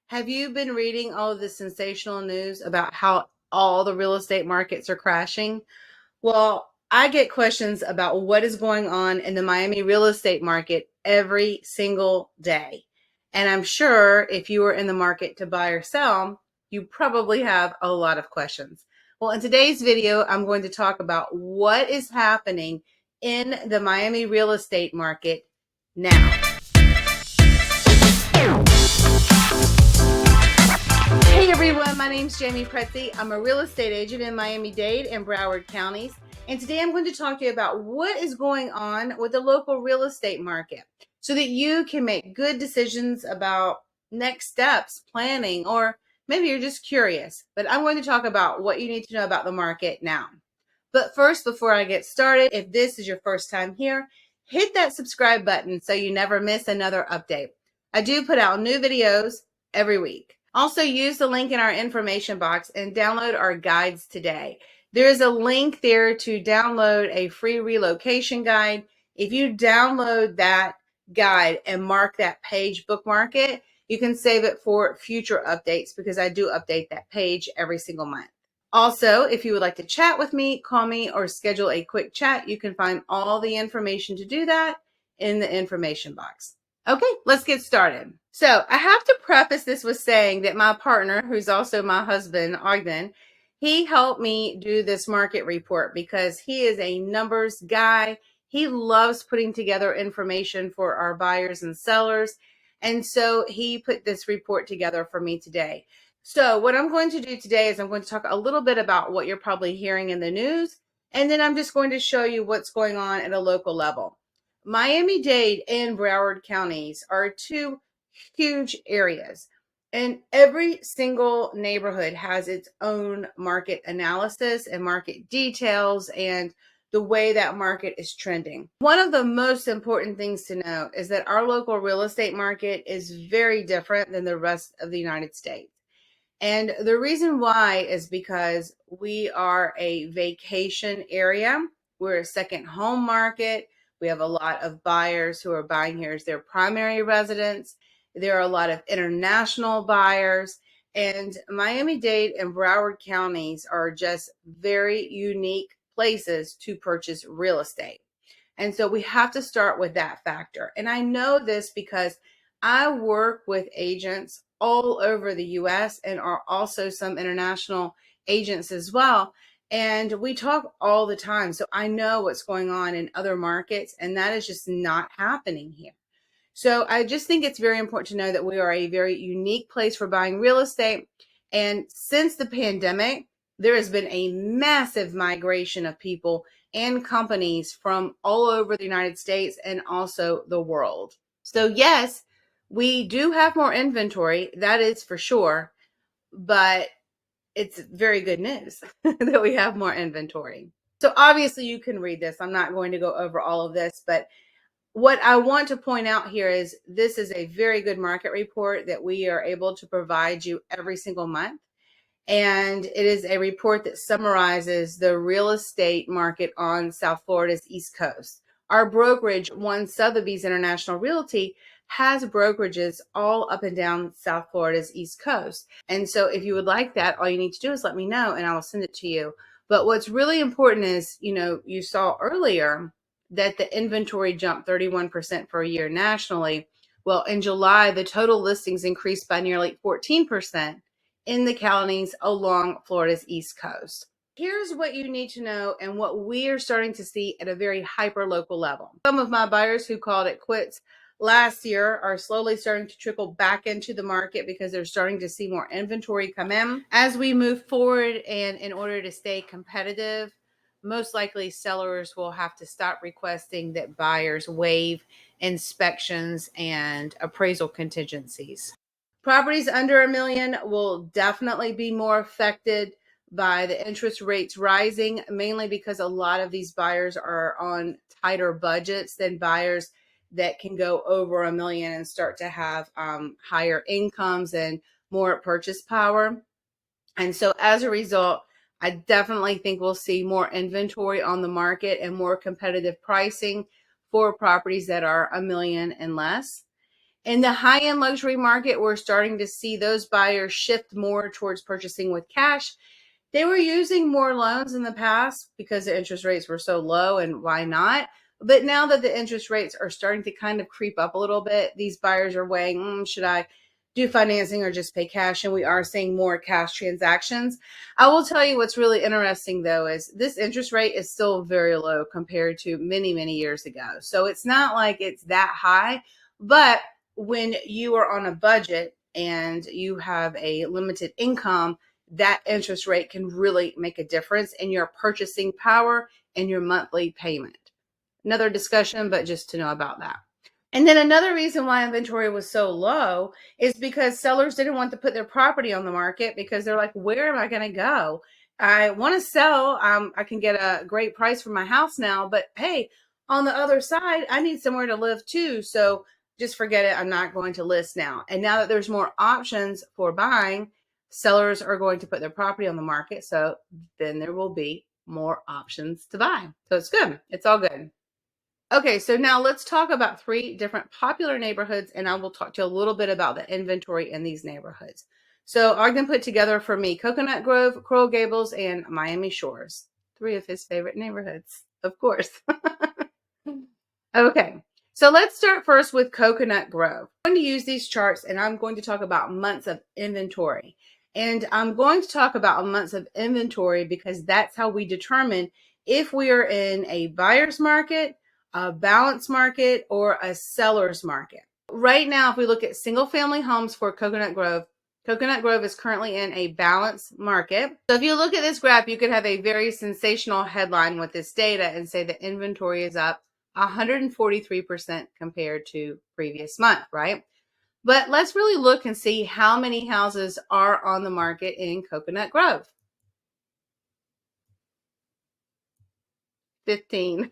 Have you been reading all of the sensational news about how all the real estate markets are crashing? Well, I get questions about what is going on in the Miami real estate market every single day. And I'm sure if you are in the market to buy or sell, you probably have a lot of questions. Well, in today's video, I'm going to talk about what is happening in the Miami real estate market now. Hey everyone, my name is Jamey Prezzi. I'm a real estate agent in Miami-Dade and Broward counties. And today I'm going to talk to you about what is going on with the local real estate market so that you can make good decisions about next steps, planning, or maybe you're just curious. But I'm going to talk about what you need to know about the market now. But first, before I get started, if this is your first time here, hit that subscribe button so you never miss another update. I do put out new videos every week. Also, use the link in our information box and download our guides today. There is a link there to download a free relocation guide. If you download that guide and mark that page, bookmark it, you can save it for future updates because I do update that page every single month. Also, if you would like to chat with me, call me, or schedule a quick chat, you can find all the information to do that in the information box. Okay, let's get started. So I have to preface this with saying that my partner, who's also my husband, Ognjen, he helped me do this market report because he is a numbers guy. He loves putting together information for our buyers and sellers. And so he put this report together for me today. So what I'm going to do today is I'm going to talk a little bit about what you're probably hearing in the news. And then I'm just going to show you what's going on at a local level. Miami-Dade and Broward counties are two huge areas, and every single neighborhood has its own market analysis and market details and the way that market is trending. One of the most important things to know is that our local real estate market is very different than the rest of the United States. And the reason why is because we are a vacation area. We're a second home market. We have a lot of buyers who are buying here as their primary residence. There are a lot of international buyers. And Miami-Dade and Broward counties are just very unique places to purchase real estate. And so we have to start with that factor. And I know this because I work with agents all over the US and are also some international agents as well. And we talk all the time. So I know what's going on in other markets, and that is just not happening here. So I just think it's very important to know that we are a very unique place for buying real estate. And since the pandemic, there has been a massive migration of people and companies from all over the United States and also the world. So yes, we do have more inventory, that is for sure, but it's very good news that we have more inventory. So obviously you can read this. I'm not going to go over all of this, but what I want to point out here is this is a very good market report that we are able to provide you every single month. And it is a report that summarizes the real estate market on South Florida's East Coast. Our brokerage, One Sotheby's International Realty, has brokerages all up and down South Florida's East Coast. And so if you would like that, all you need to do is let me know and I will send it to you. But what's really important is, you saw earlier that the inventory jumped 31% for a year nationally. Well, in July, the total listings increased by nearly 14% in the counties along Florida's East Coast. Here's what you need to know and what we are starting to see at a very hyper-local level. Some of my buyers who called it quits last year are slowly starting to trickle back into the market because they're starting to see more inventory come in. As we move forward and in order to stay competitive, most likely sellers will have to stop requesting that buyers waive inspections and appraisal contingencies. Properties under $1 million will definitely be more affected by the interest rates rising, mainly because a lot of these buyers are on tighter budgets than buyers that can go over $1 million and start to have higher incomes and more purchase power. And so as a result, I definitely think we'll see more inventory on the market and more competitive pricing for properties that are $1 million and less. In the high-end luxury market, we're starting to see those buyers shift more towards purchasing with cash. They were using more loans in the past because the interest rates were so low, and why not? But now that the interest rates are starting to kind of creep up a little bit, these buyers are weighing, should I do financing or just pay cash? And we are seeing more cash transactions. I will tell you what's really interesting though is this interest rate is still very low compared to many, many years ago. So it's not like it's that high, but when you are on a budget and you have a limited income, that interest rate can really make a difference in your purchasing power and your monthly payment. Another discussion, but just to know about that. And then another reason why inventory was so low is because sellers didn't want to put their property on the market because they're like, where am I going to go? I want to sell. I can get a great price for my house now, but hey, on the other side, I need somewhere to live too. So just forget it. I'm not going to list now. And now that there's more options for buying, sellers are going to put their property on the market. So then there will be more options to buy. So it's good. It's all good. Okay, so now let's talk about 3 different popular neighborhoods, and I will talk to you a little bit about the inventory in these neighborhoods. So Ogden put together for me Coconut Grove, Coral Gables, and Miami Shores. 3 of his favorite neighborhoods, of course. Okay, so let's start first with Coconut Grove. I'm going to use these charts, and I'm going to talk about months of inventory. And I'm going to talk about months of inventory because that's how we determine if we are in a buyer's market, a balance market, or a seller's market. Right now, if we look at single family homes for Coconut Grove is currently in a balanced market. So if you look at this graph, you could have a very sensational headline with this data and say the inventory is up 143% compared to previous month, right? But let's really look and see how many houses are on the market in Coconut Grove. 15.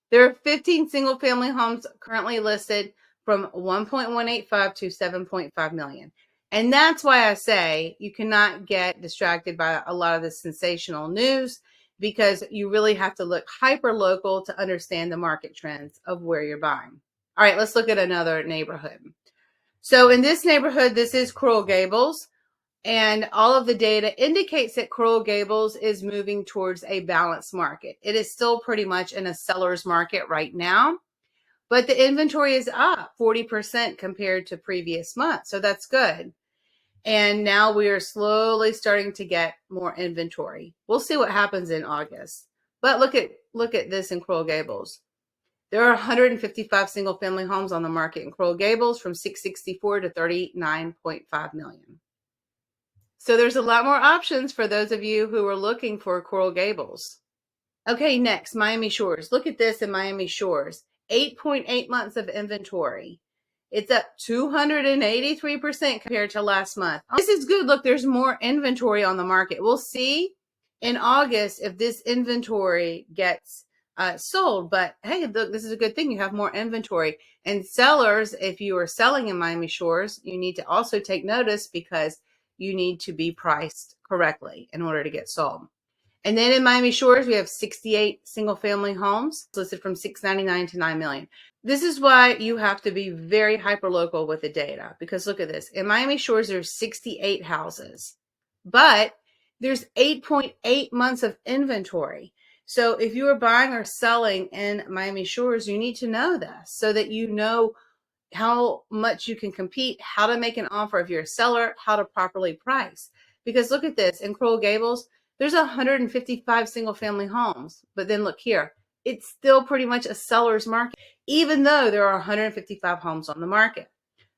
There are 15 single-family homes currently listed from 1.185 to 7.5 million. And that's why I say you cannot get distracted by a lot of the sensational news because you really have to look hyper-local to understand the market trends of where you're buying. All right, let's look at another neighborhood. So in this neighborhood, this is Coral Gables. And all of the data indicates that Coral Gables is moving towards a balanced market. It is still pretty much in a seller's market right now, but the inventory is up 40% compared to previous months. So that's good. And now we are slowly starting to get more inventory. We'll see what happens in August. But look at this in Coral Gables. There are 155 single family homes on the market in Coral Gables from 664 to 39.5 million. So there's a lot more options for those of you who are looking for Coral Gables. Okay, next, Miami Shores. Look at this in Miami Shores. 8.8 months of inventory. It's up 283% compared to last month. This is good. Look, there's more inventory on the market. We'll see in August if this inventory gets sold. But hey, look, this is a good thing. You have more inventory. And sellers, if you are selling in Miami Shores, you need to also take notice because you need to be priced correctly in order to get sold. And then in Miami Shores, we have 68 single family homes listed from 699 to 9 million. This is why you have to be very hyper local with the data because look at this. In Miami Shores, there's 68 houses, but there's 8.8 months of inventory. So if you are buying or selling in Miami Shores, you need to know this so that you know how much you can compete, how to make an offer if you're a seller, how to properly price. Because look at this, in Coral Gables, there's 155 single family homes. But then look here, it's still pretty much a seller's market, even though there are 155 homes on the market.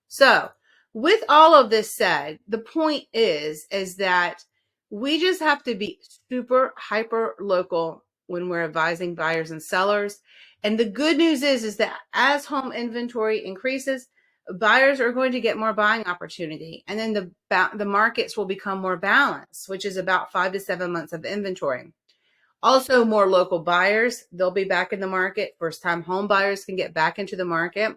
So with all of this said, the point is that we just have to be super hyper local when we're advising buyers and sellers. And the good news is that as home inventory increases, buyers are going to get more buying opportunity. And then the markets will become more balanced, which is about 5 to 7 months of inventory. Also, more local buyers, they'll be back in the market. First-time home buyers can get back into the market.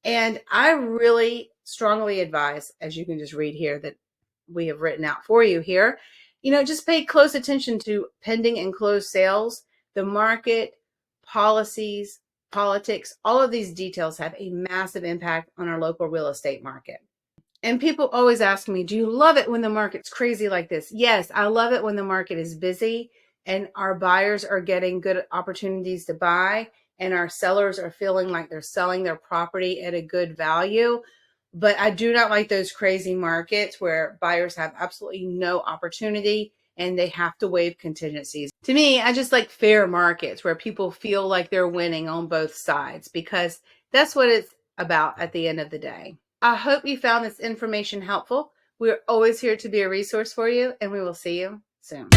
And I really strongly advise, as you can just read here, that we have written out for you here, just pay close attention to pending and closed sales, the market, policies, politics, all of these details have a massive impact on our local real estate market. And people always ask me, do you love it when the market's crazy like this? Yes, I love it when the market is busy and our buyers are getting good opportunities to buy and our sellers are feeling like they're selling their property at a good value. But I do not like those crazy markets where buyers have absolutely no opportunity and they have to waive contingencies. To me, I just like fair markets where people feel like they're winning on both sides, because that's what it's about at the end of the day. I hope you found this information helpful. We're always here to be a resource for you, and we will see you soon.